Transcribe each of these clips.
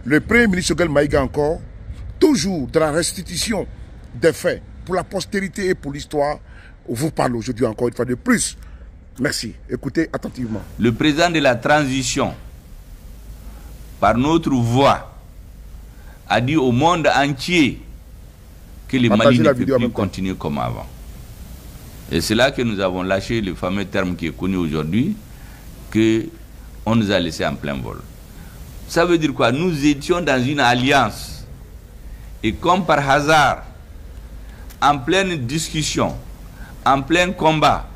Le Premier ministre Choguel Maïga encore, toujours dans la restitution des faits pour la postérité et pour l'histoire, vous parle aujourd'hui encore une fois de plus. Merci. Écoutez attentivement. Le président de la transition, par notre voix, a dit au monde entier que le Mali ne peut plus continuer comme avant. Et c'est là que nous avons lâché le fameux terme qui est connu aujourd'hui, qu'on nous a laissé en plein vol. Ça veut dire quoi? Nous étions dans une alliance. Et comme par hasard, en pleine discussion, en plein combat,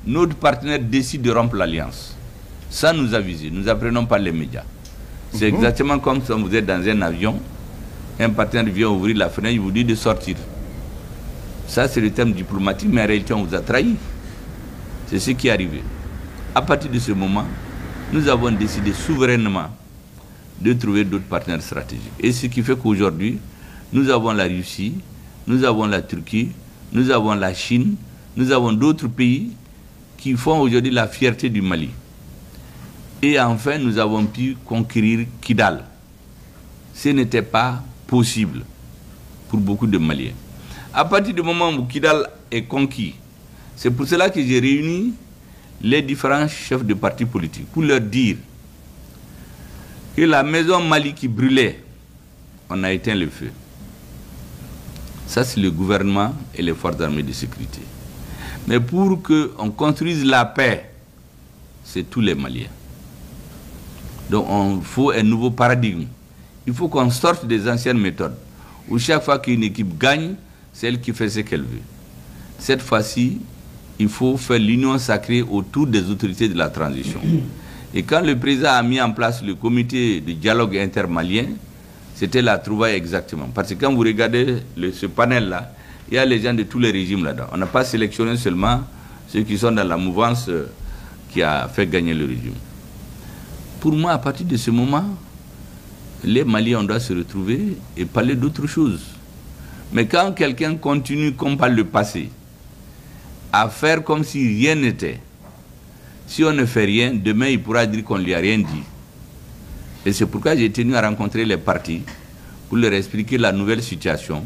notre partenaire décide de rompre l'alliance. Ça nous a visé. Nous apprenons par les médias. C'est exactement comme si vous êtes dans un avion, un partenaire vient ouvrir la fenêtre, il vous dit de sortir. Ça, c'est le terme diplomatique, mais en réalité, on vous a trahi. C'est ce qui est arrivé. À partir de ce moment, nous avons décidé souverainement de trouver d'autres partenaires stratégiques. Et ce qui fait qu'aujourd'hui, nous avons la Russie, nous avons la Turquie, nous avons la Chine, nous avons d'autres pays qui font aujourd'hui la fierté du Mali. Et enfin, nous avons pu conquérir Kidal. Ce n'était pas possible pour beaucoup de Maliens. À partir du moment où Kidal est conquis, c'est pour cela que j'ai réuni les différents chefs de partis politiques pour leur dire que la maison Mali qui brûlait, on a éteint le feu. Ça, c'est le gouvernement et les forces armées de sécurité. Mais pour qu'on construise la paix, c'est tous les Maliens. Donc, il faut un nouveau paradigme. Il faut qu'on sorte des anciennes méthodes, où chaque fois qu'une équipe gagne, c'est elle qui fait ce qu'elle veut. Cette fois-ci, il faut faire l'union sacrée autour des autorités de la transition. Et quand le président a mis en place le comité de dialogue intermalien, c'était la trouvaille exactement. Parce que quand vous regardez ce panel-là, il y a les gens de tous les régimes là-dedans. On n'a pas sélectionné seulement ceux qui sont dans la mouvance qui a fait gagner le régime. Pour moi, à partir de ce moment, les Maliens, on doit se retrouver et parler d'autre chose. Mais quand quelqu'un continue, comme par le passé, à faire comme si rien n'était, si on ne fait rien, demain il pourra dire qu'on ne lui a rien dit. Et c'est pourquoi j'ai tenu à rencontrer les partis pour leur expliquer la nouvelle situation,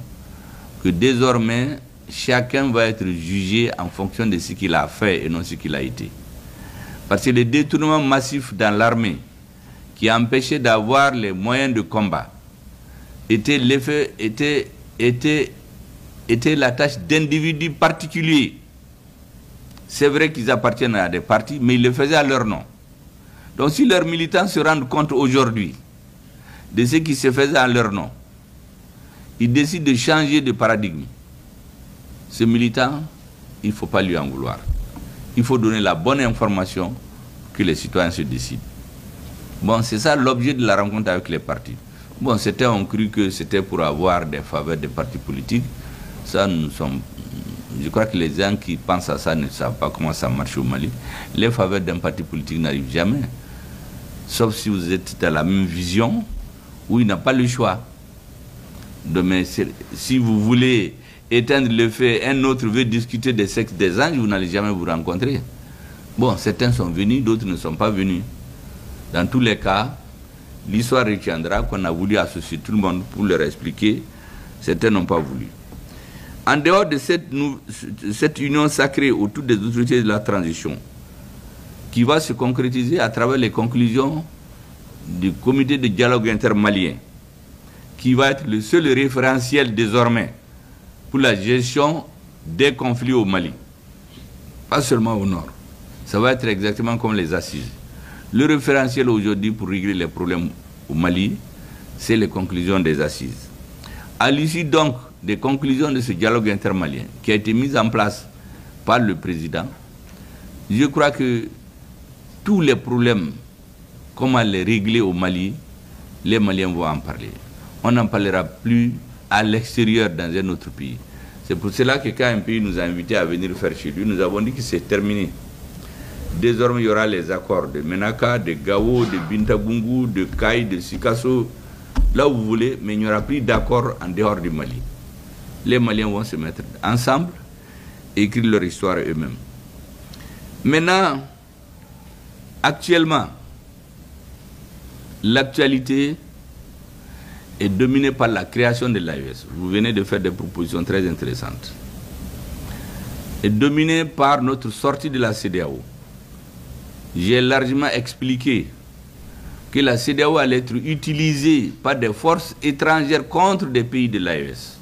que désormais, chacun va être jugé en fonction de ce qu'il a fait et non ce qu'il a été. Parce que les détournements massifs dans l'armée, qui empêchaient d'avoir les moyens de combat, était la tâche d'individus particuliers. C'est vrai qu'ils appartiennent à des partis, mais ils le faisaient à leur nom. Donc si leurs militants se rendent compte aujourd'hui de ce qui se faisait à leur nom, ils décident de changer de paradigme. Ce militant, il ne faut pas lui en vouloir. Il faut donner la bonne information pour que les citoyens se décident. Bon, c'est ça l'objet de la rencontre avec les partis. Bon, certains ont cru que c'était pour avoir des faveurs des partis politiques. Ça, je crois que les gens qui pensent à ça ne savent pas comment ça marche au Mali. Les faveurs d'un parti politique n'arrivent jamais. Sauf si vous êtes dans la même vision où il n'a pas le choix. Mais si vous voulez éteindre le feu, un autre veut discuter des sexes des anges, vous n'allez jamais vous rencontrer. Bon, certains sont venus, d'autres ne sont pas venus. Dans tous les cas, l'histoire retiendra qu'on a voulu associer tout le monde pour leur expliquer. Certains n'ont pas voulu. En dehors de cette union sacrée autour des autorités de la transition, qui va se concrétiser à travers les conclusions du comité de dialogue intermalien, qui va être le seul référentiel désormais pour la gestion des conflits au Mali. Pas seulement au nord. Ça va être exactement comme les assises. Le référentiel aujourd'hui pour régler les problèmes au Mali, c'est les conclusions des assises. À l'issue donc des conclusions de ce dialogue intermalien qui a été mis en place par le président, je crois que tous les problèmes, comment les régler au Mali, les Maliens vont en parler. On n'en parlera plus à l'extérieur dans un autre pays. C'est pour cela que quand un pays nous a invités à venir faire chez lui, nous avons dit que c'est terminé. Désormais, il y aura les accords de Menaka, de Gao, de Bintagungu, de Kai, de Sikasso, là où vous voulez, mais il n'y aura plus d'accord en dehors du Mali. Les Maliens vont se mettre ensemble et écrire leur histoire eux-mêmes. Maintenant, actuellement, l'actualité est dominée par la création de l'AES. Vous venez de faire des propositions très intéressantes. Est dominée par notre sortie de la CEDEAO. J'ai largement expliqué que la CEDEAO allait être utilisée par des forces étrangères contre des pays de l'AES.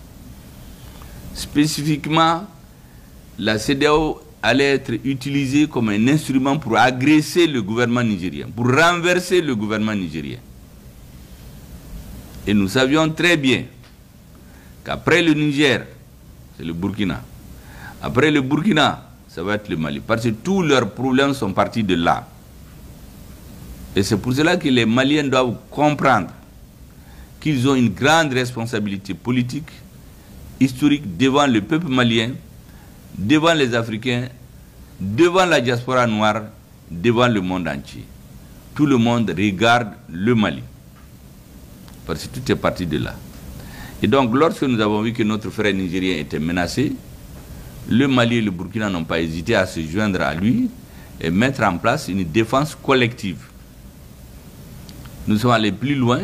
Spécifiquement, la CEDEAO allait être utilisée comme un instrument pour agresser le gouvernement nigérien, pour renverser le gouvernement nigérien. Et nous savions très bien qu'après le Niger, c'est le Burkina. Après le Burkina, ça va être le Mali. Parce que tous leurs problèmes sont partis de là. Et c'est pour cela que les Maliens doivent comprendre qu'ils ont une grande responsabilité politique, historique, devant le peuple malien, devant les Africains, devant la diaspora noire, devant le monde entier. Tout le monde regarde le Mali. Parce que tout est parti de là. Et donc, lorsque nous avons vu que notre frère nigérien était menacé, le Mali et le Burkina n'ont pas hésité à se joindre à lui et mettre en place une défense collective. Nous sommes allés plus loin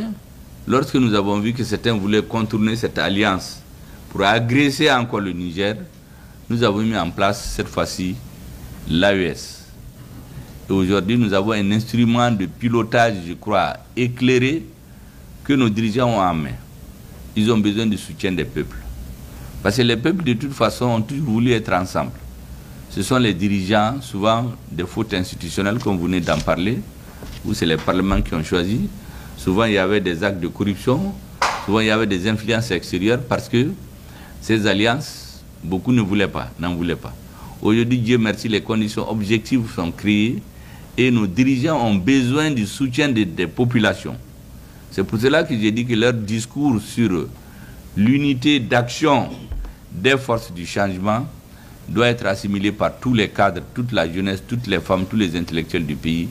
lorsque nous avons vu que certains voulaient contourner cette alliance pour agresser encore le Niger. Nous avons mis en place cette fois-ci l'AES. Et aujourd'hui, nous avons un instrument de pilotage, je crois, éclairé que nos dirigeants ont en main. Ils ont besoin du soutien des peuples. Parce que les peuples, de toute façon, ont toujours voulu être ensemble. Ce sont les dirigeants, souvent des fautes institutionnelles, comme vous venez d'en parler, où c'est les parlements qui ont choisi. Souvent, il y avait des actes de corruption, souvent, il y avait des influences extérieures, parce que ces alliances, beaucoup n'en voulaient pas. Aujourd'hui, Dieu merci, les conditions objectives sont créées et nos dirigeants ont besoin du soutien des populations. C'est pour cela que j'ai dit que leur discours sur l'unité d'action des forces du changement doit être assimilé par tous les cadres, toute la jeunesse, toutes les femmes, tous les intellectuels du pays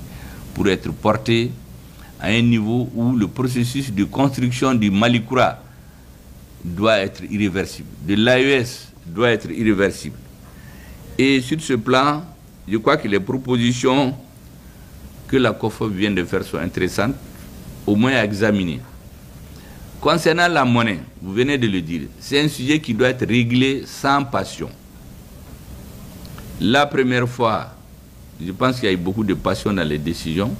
pour être porté à un niveau où le processus de construction du Malikoura doit être irréversible, de l'AES doit être irréversible. Et sur ce plan, je crois que les propositions que la COFOP vient de faire sont intéressantes, au moins à examiner. Concernant la monnaie, vous venez de le dire, c'est un sujet qui doit être réglé sans passion. La première fois, je pense qu'il y a eu beaucoup de passion dans les décisions,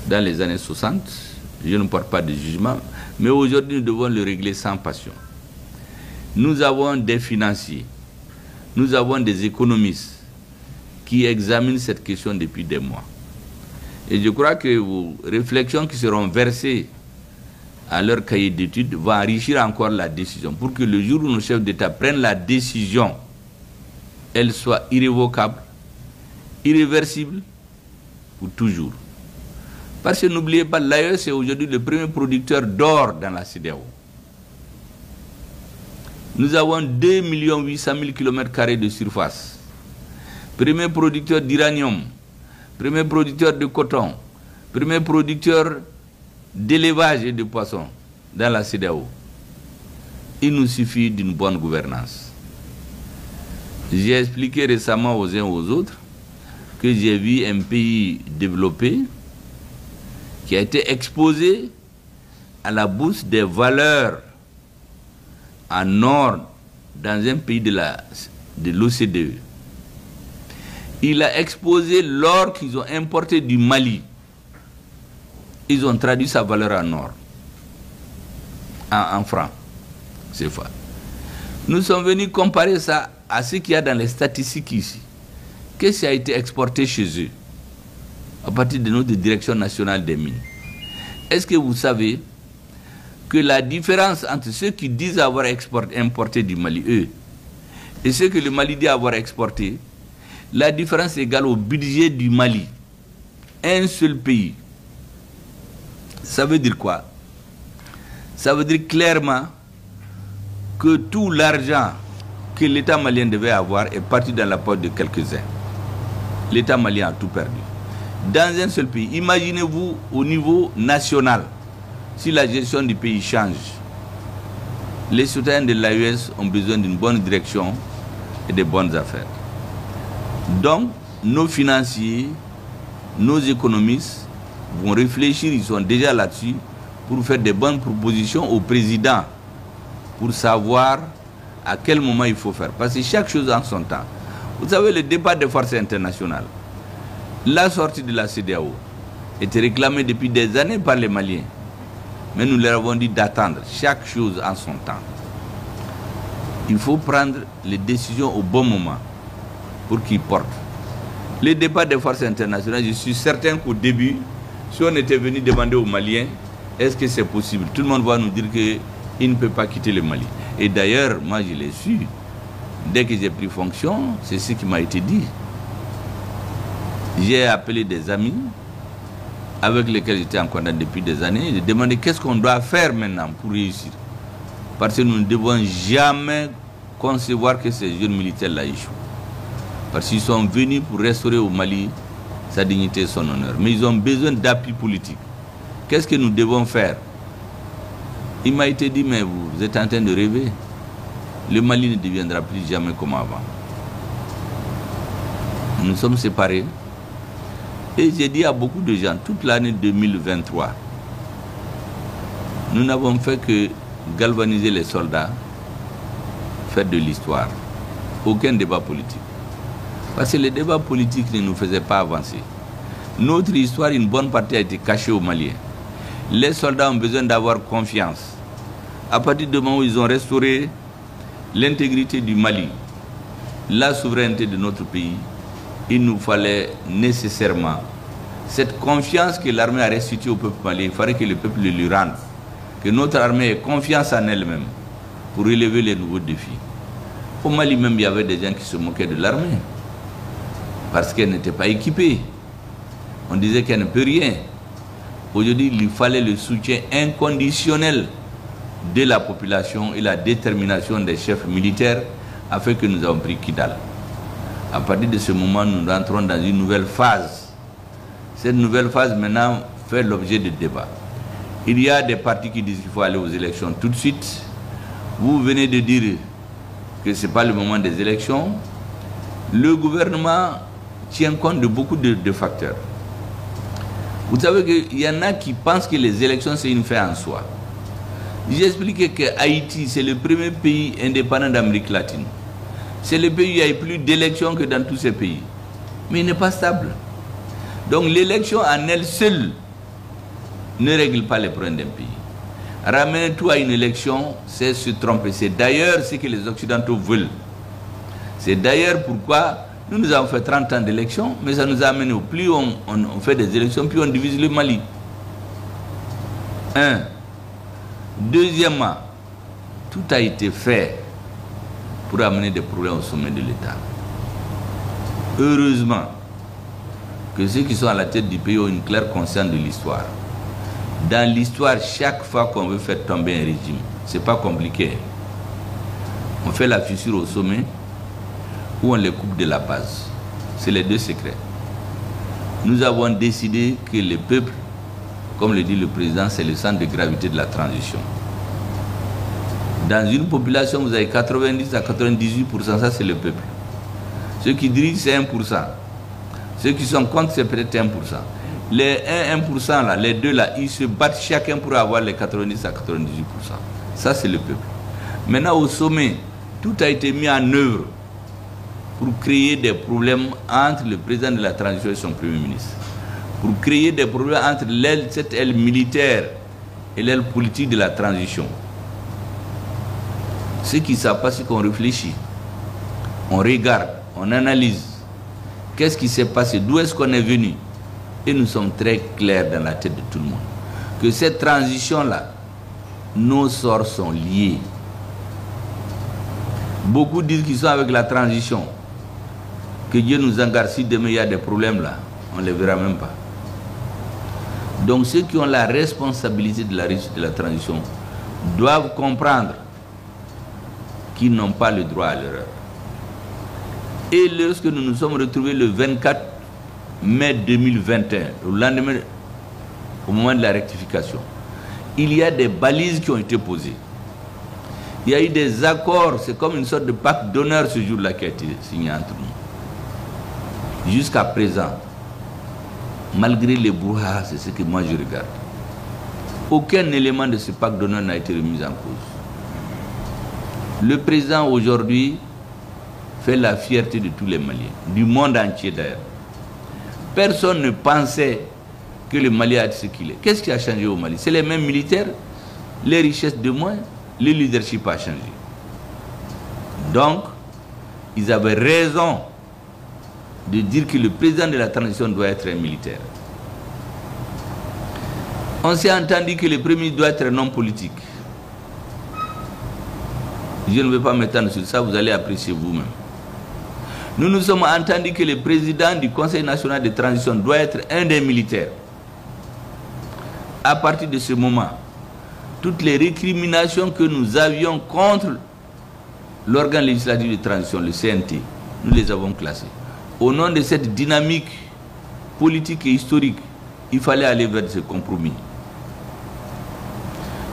dans les années 60, je ne porte pas de jugement, mais aujourd'hui nous devons le régler sans passion. Nous avons des financiers, nous avons des économistes qui examinent cette question depuis des mois. Et je crois que vos réflexions qui seront versées à leur cahier d'études vont enrichir encore la décision pour que le jour où nos chefs d'État prennent la décision, elle soit irrévocable, irréversible pour toujours. Parce que n'oubliez pas, l'AES est aujourd'hui le premier producteur d'or dans la CEDEAO. Nous avons 2 800 000 km² de surface. Premier producteur d'uranium, premier producteur de coton, premier producteur d'élevage et de poissons dans la CEDEAO. Il nous suffit d'une bonne gouvernance. J'ai expliqué récemment aux uns aux autres que j'ai vu un pays développé qui a été exposé à la bourse des valeurs en or dans un pays de l'OCDE. Il a exposé l'or qu'ils ont importé du Mali. Ils ont traduit sa valeur en or, en francs CFA. Nous sommes venus comparer ça à ce qu'il y a dans les statistiques ici. Qu'est-ce qui a été exporté chez eux à partir de notre direction nationale des mines? Est-ce que vous savez que la différence entre ceux qui disent avoir importé du Mali, eux, et ceux que le Mali dit avoir exporté, la différence est égale au budget du Mali. Un seul pays. Ça veut dire quoi? Ça veut dire clairement que tout l'argent que l'État malien devait avoir est parti dans la poche de quelques-uns. L'État malien a tout perdu. Dans un seul pays, imaginez-vous au niveau national, si la gestion du pays change, les citoyens de l'AES ont besoin d'une bonne direction et de bonnes affaires. Donc, nos financiers, nos économistes vont réfléchir, ils sont déjà là-dessus, pour faire des bonnes propositions au président, pour savoir à quel moment il faut faire. Parce que chaque chose en son temps. Vous savez, le départ des forces internationales, la sortie de la CEDEAO était réclamée depuis des années par les Maliens. Mais nous leur avons dit d'attendre chaque chose en son temps. Il faut prendre les décisions au bon moment pour qu'ils portent. Le départ des forces internationales, je suis certain qu'au début, si on était venu demander aux Maliens, est-ce que c'est possible? Tout le monde va nous dire qu'il ne peut pas quitter le Mali. Et d'ailleurs, moi je l'ai su. Dès que j'ai pris fonction, c'est ce qui m'a été dit. J'ai appelé des amis avec lesquels j'étais en contact depuis des années. J'ai demandé qu'est-ce qu'on doit faire maintenant pour réussir. Parce que nous ne devons jamais concevoir que ces jeunes militaires-là échouent. Parce qu'ils sont venus pour restaurer au Mali sa dignité et son honneur. Mais ils ont besoin d'appui politique. Qu'est-ce que nous devons faire? Il m'a été dit, mais vous êtes en train de rêver. Le Mali ne deviendra plus jamais comme avant. Nous sommes séparés. Et j'ai dit à beaucoup de gens, toute l'année 2023, nous n'avons fait que galvaniser les soldats, faire de l'histoire. Aucun débat politique. Parce que les débats politiques ne nous faisaient pas avancer. Notre histoire, une bonne partie a été cachée aux Maliens. Les soldats ont besoin d'avoir confiance. À partir du moment où ils ont restauré l'intégrité du Mali, la souveraineté de notre pays, il nous fallait nécessairement cette confiance que l'armée a restituée au peuple malien. Il fallait que le peuple le lui rende. Que notre armée ait confiance en elle-même pour relever les nouveaux défis. Au Mali même, il y avait des gens qui se moquaient de l'armée parce qu'elle n'était pas équipée. On disait qu'elle ne peut rien. Aujourd'hui, il fallait le soutien inconditionnel de la population et la détermination des chefs militaires afin que nous avons pris Kidal. À partir de ce moment, nous rentrons dans une nouvelle phase. Cette nouvelle phase maintenant fait l'objet de débats. Il y a des partis qui disent qu'il faut aller aux élections tout de suite. Vous venez de dire que ce n'est pas le moment des élections. Le gouvernement tient compte de beaucoup de facteurs. Vous savez qu'il y en a qui pensent que les élections, c'est une fin en soi. J'ai expliqué que Haïti, c'est le premier pays indépendant d'Amérique latine. C'est le pays où il y a plus d'élections que dans tous ces pays. Mais il n'est pas stable. Donc l'élection en elle seule ne règle pas les problèmes d'un pays. Ramener tout à une élection, c'est se tromper. C'est d'ailleurs ce que les Occidentaux veulent. C'est d'ailleurs pourquoi nous avons fait 30 ans d'élections, mais ça nous a amené au plus on fait des élections, plus on divise le Mali. Un. Deuxièmement, tout a été fait pour amener des problèmes au sommet de l'État. Heureusement que ceux qui sont à la tête du pays ont une claire conscience de l'histoire. Dans l'histoire, chaque fois qu'on veut faire tomber un régime, ce n'est pas compliqué. On fait la fissure au sommet ou on les coupe de la base. C'est les deux secrets. Nous avons décidé que le peuple, comme le dit le président, c'est le centre de gravité de la transition. Dans une population, vous avez 90 à 98%, ça c'est le peuple. Ceux qui dirigent, c'est 1%. Ceux qui sont contre, c'est peut-être 1%. Les 1% là, les deux là, ils se battent chacun pour avoir les 90 à 98%. Ça c'est le peuple. Maintenant au sommet, tout a été mis en œuvre pour créer des problèmes entre le président de la transition et son premier ministre. Pour créer des problèmes entre cette aile militaire et l'aile politique de la transition. Ceux qui ne savent pas, c'est qu'on réfléchit, on regarde, on analyse. Qu'est-ce qui s'est passé? D'où est-ce qu'on est venu? Et nous sommes très clairs dans la tête de tout le monde. Que cette transition-là, nos sorts sont liés. Beaucoup disent qu'ils sont avec la transition. Que Dieu nous en garde, si demain il y a des problèmes là, on ne les verra même pas. Donc ceux qui ont la responsabilité de la réussite de la transition doivent comprendre qu'ils n'ont pas le droit à l'erreur. Et lorsque nous nous sommes retrouvés le 24 mai 2021, au lendemain, au moment de la rectification, il y a des balises qui ont été posées. Il y a eu des accords, c'est comme une sorte de pacte d'honneur ce jour-là qui a été signé entre nous. Jusqu'à présent, malgré les brouhahas, c'est ce que moi je regarde. Aucun élément de ce pacte d'honneur n'a été remis en cause. Le président aujourd'hui fait la fierté de tous les Maliens, du monde entier d'ailleurs. Personne ne pensait que le Mali a été ce qu'il est. Qu'est-ce qui a changé au Mali? C'est les mêmes militaires, les richesses de moins, le leadership a changé. Donc, ils avaient raison de dire que le président de la transition doit être un militaire. On s'est entendu que le premier doit être un homme politique. Je ne vais pas m'étendre sur ça, vous allez apprécier vous-même. Nous nous sommes entendus que le président du Conseil national de transition doit être un des militaires. À partir de ce moment, toutes les récriminations que nous avions contre l'organe législatif de transition, le CNT, nous les avons classées. Au nom de cette dynamique politique et historique, il fallait aller vers ce compromis.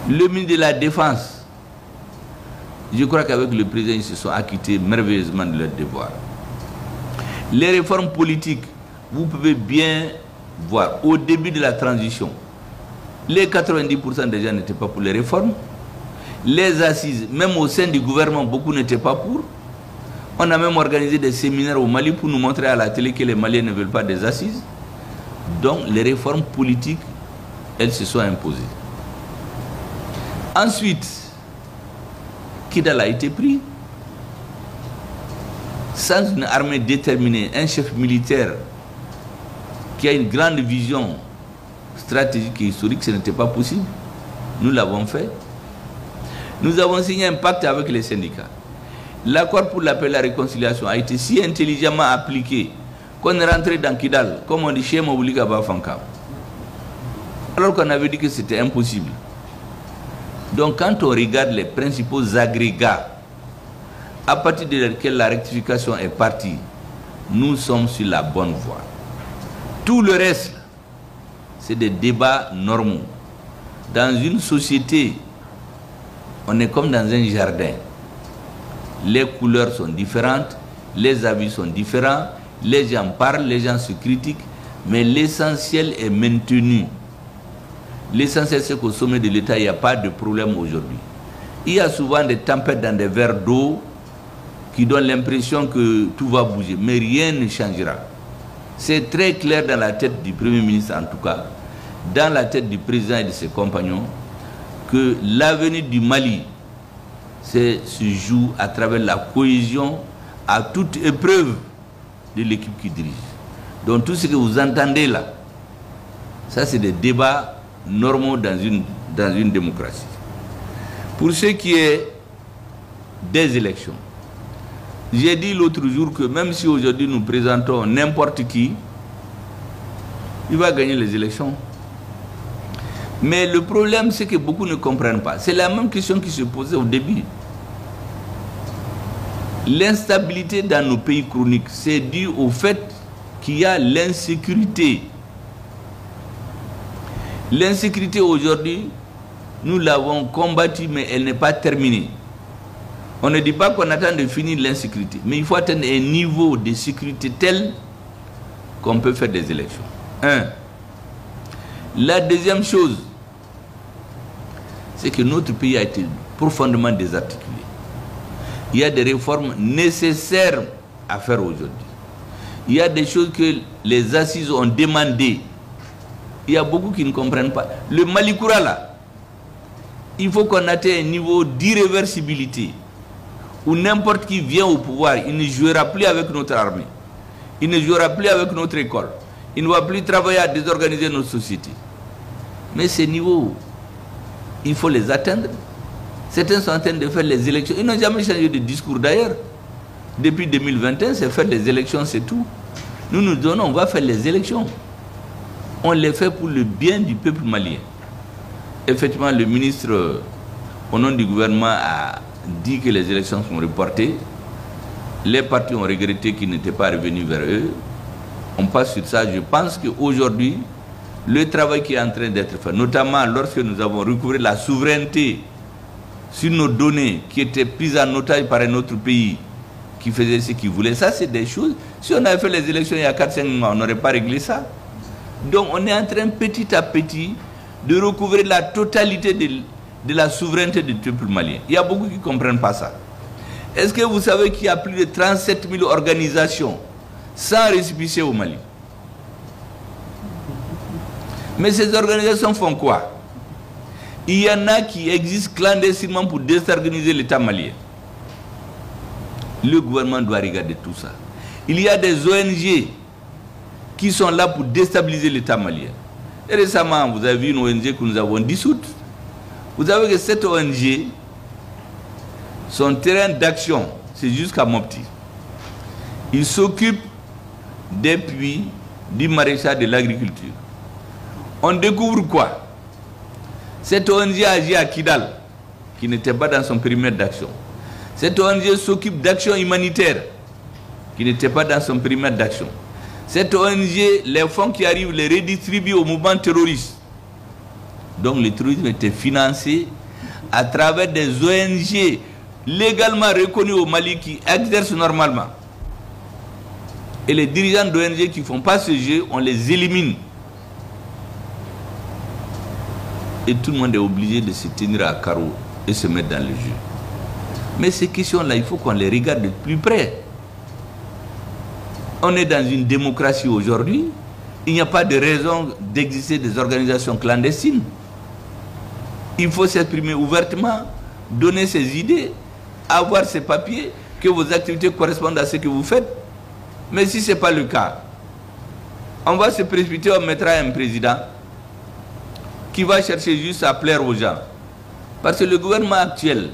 Le ministre de la Défense, je crois qu'avec le président, ils se sont acquittés merveilleusement de leur devoir. Les réformes politiques, vous pouvez bien voir, au début de la transition, les 90% des gens n'étaient pas pour les réformes. Les assises, même au sein du gouvernement, beaucoup n'étaient pas pour. On a même organisé des séminaires au Mali pour nous montrer à la télé que les Maliens ne veulent pas des assises. Donc les réformes politiques, elles se sont imposées. Ensuite, Kidal a été pris. Sans une armée déterminée, un chef militaire qui a une grande vision stratégique et historique, ce n'était pas possible. Nous l'avons fait. Nous avons signé un pacte avec les syndicats. L'accord pour la paix et la réconciliation a été si intelligemment appliqué qu'on est rentré dans Kidal, comme on dit chez Moboulika Bafanka. Alors qu'on avait dit que c'était impossible. Donc quand on regarde les principaux agrégats à partir de laquelle la rectification est partie, nous sommes sur la bonne voie. Tout le reste, c'est des débats normaux. Dans une société, on est comme dans un jardin. Les couleurs sont différentes, les avis sont différents, les gens parlent, les gens se critiquent, mais l'essentiel est maintenu. L'essentiel, c'est qu'au sommet de l'État, il n'y a pas de problème aujourd'hui. Il y a souvent des tempêtes dans des verres d'eau qui donnent l'impression que tout va bouger, mais rien ne changera. C'est très clair dans la tête du Premier ministre, en tout cas, dans la tête du président et de ses compagnons, que l'avenir du Mali se joue à travers la cohésion à toute épreuve de l'équipe qui dirige. Donc tout ce que vous entendez là, ça c'est des débats normaux dans une démocratie. Pour ce qui est des élections, j'ai dit l'autre jour que même si aujourd'hui nous présentons n'importe qui, il va gagner les élections. Mais le problème, c'est que beaucoup ne comprennent pas. C'est la même question qui se posait au début. L'instabilité dans nos pays chroniques, c'est dû au fait qu'il y a l'insécurité. L'insécurité aujourd'hui, nous l'avons combattue, mais elle n'est pas terminée. On ne dit pas qu'on attend de finir l'insécurité, mais il faut atteindre un niveau de sécurité tel qu'on peut faire des élections. La deuxième chose, c'est que notre pays a été profondément désarticulé. Il y a des réformes nécessaires à faire aujourd'hui. Il y a des choses que les assises ont demandées. Il y a beaucoup qui ne comprennent pas. Le Malikoura là, il faut qu'on atteigne un niveau d'irréversibilité où n'importe qui vient au pouvoir, il ne jouera plus avec notre armée. Il ne jouera plus avec notre école. Il ne va plus travailler à désorganiser notre société. Mais ces niveaux, il faut les atteindre. Certains sont en train de faire les élections. Ils n'ont jamais changé de discours d'ailleurs. Depuis 2021, c'est faire les élections, c'est tout. Nous nous donnons, on va faire les élections. On les fait pour le bien du peuple malien. Effectivement, le ministre, au nom du gouvernement, a dit que les élections sont reportées. Les partis ont regretté qu'ils n'étaient pas revenus vers eux. On passe sur ça. Je pense qu'aujourd'hui, le travail qui est en train d'être fait, notamment lorsque nous avons recouvré la souveraineté sur nos données qui étaient prises en otage par un autre pays qui faisait ce qu'il voulait, ça c'est des choses. Si on avait fait les élections il y a 4-5 mois, on n'aurait pas réglé ça. Donc on est en train petit à petit de recouvrer la totalité de la souveraineté du peuple malien. Il y a beaucoup qui ne comprennent pas ça. Est-ce que vous savez qu'il y a plus de 37 000 organisations sans récépissé au Mali? Mais ces organisations font quoi? Il y en a qui existent clandestinement pour désorganiser l'État malien. Le gouvernement doit regarder tout ça. Il y a des ONG qui sont là pour déstabiliser l'État malien. Et récemment, vous avez vu une ONG que nous avons dissoute. Vous savez que cette ONG, son terrain d'action, c'est jusqu'à Mopti. Il s'occupe des puits, du maraîchage, de l'agriculture. On découvre quoi? Cette ONG agit à Kidal, qui n'était pas dans son périmètre d'action. Cette ONG s'occupe d'actions humanitaires, qui n'était pas dans son périmètre d'action. Cette ONG, les fonds qui arrivent, les redistribue au mouvement terroriste. Donc le terrorisme était financé à travers des ONG légalement reconnues au Mali qui exercent normalement. Et les dirigeants d'ONG qui ne font pas ce jeu, on les élimine. Et tout le monde est obligé de se tenir à carreau et se mettre dans le jeu. Mais ces questions-là, il faut qu'on les regarde de plus près. On est dans une démocratie aujourd'hui. Il n'y a pas de raison d'exister des organisations clandestines. Il faut s'exprimer ouvertement, donner ses idées, avoir ses papiers, que vos activités correspondent à ce que vous faites. Mais si ce n'est pas le cas, on va se précipiter, on mettra un président qui va chercher juste à plaire aux gens. Parce que le gouvernement actuel,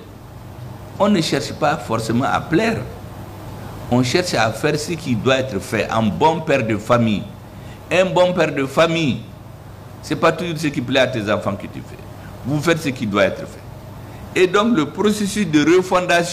on ne cherche pas forcément à plaire. On cherche à faire ce qui doit être fait. Un bon père de famille. Un bon père de famille, ce n'est pas toujours ce qui plaît à tes enfants que tu fais. Vous faites ce qui doit être fait. Et donc le processus de refondation